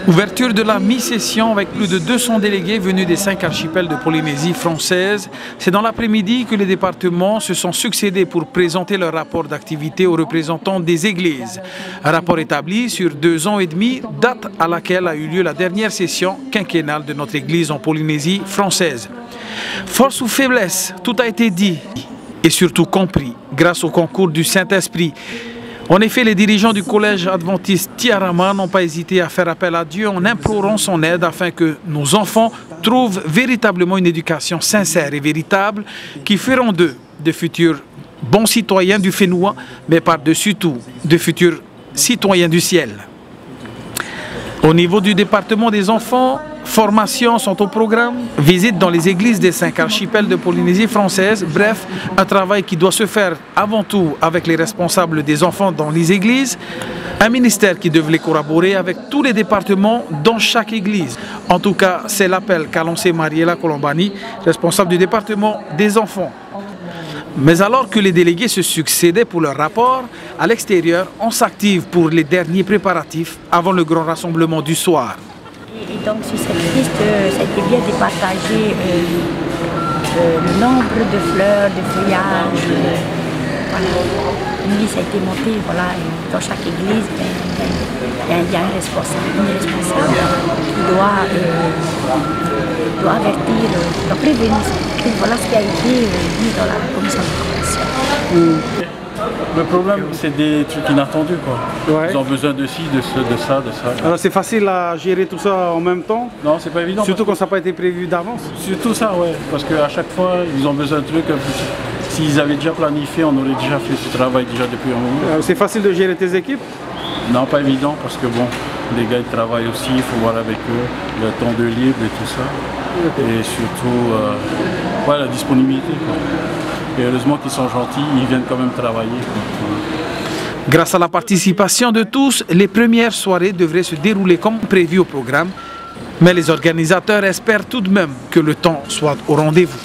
Ouverture de la mi-session avec plus de 200 délégués venus des 5 archipels de Polynésie française. C'est dans l'après-midi que les départements se sont succédés pour présenter leur rapport d'activité aux représentants des églises. Un rapport établi sur 2 ans et demi, date à laquelle a eu lieu la dernière session quinquennale de notre église en Polynésie française. Force ou faiblesse, tout a été dit et surtout compris grâce au concours du Saint-Esprit. En effet, les dirigeants du collège adventiste Tiarama n'ont pas hésité à faire appel à Dieu en implorant son aide afin que nos enfants trouvent véritablement une éducation sincère et véritable qui feront d'eux de futurs bons citoyens du Fénoua, mais par-dessus tout, de futurs citoyens du ciel. Au niveau du département des enfants, formations sont au programme, visites dans les églises des 5 archipels de Polynésie française, bref, un travail qui doit se faire avant tout avec les responsables des enfants dans les églises, un ministère qui devait collaborer avec tous les départements dans chaque église. En tout cas, c'est l'appel qu'a lancé Mariela Colombani, responsable du département des enfants. Mais alors que les délégués se succédaient pour leur rapport, à l'extérieur, on s'active pour les derniers préparatifs avant le grand rassemblement du soir. Et donc sur cette liste, ça a été bien de partager le nombre de fleurs, de feuillages. Voilà. Une liste a été montée, voilà, dans chaque église, il y a un responsable, qui doit avertir, doit prévenir. Voilà ce qui a été dit dans la commission de formation. Le problème, c'est des trucs inattendus, quoi. Ouais. Ils ont besoin de ci, de ça. Alors c'est facile à gérer tout ça en même temps? Non, c'est pas évident. Surtout quand ça n'a pas été prévu d'avance? Surtout ça, ouais. Parce qu'à chaque fois, ils ont besoin de trucs. S'ils avaient déjà planifié, on aurait déjà fait ce travail déjà depuis un moment. C'est facile de gérer tes équipes? Non, pas évident, parce que bon, les gars ils travaillent aussi, il faut voir avec eux le temps de libre et tout ça. Okay. Et surtout, ouais, la disponibilité, quoi. Et heureusement qu'ils sont gentils, ils viennent quand même travailler, quoi. Grâce à la participation de tous, les premières soirées devraient se dérouler comme prévu au programme. Mais les organisateurs espèrent tout de même que le temps soit au rendez-vous.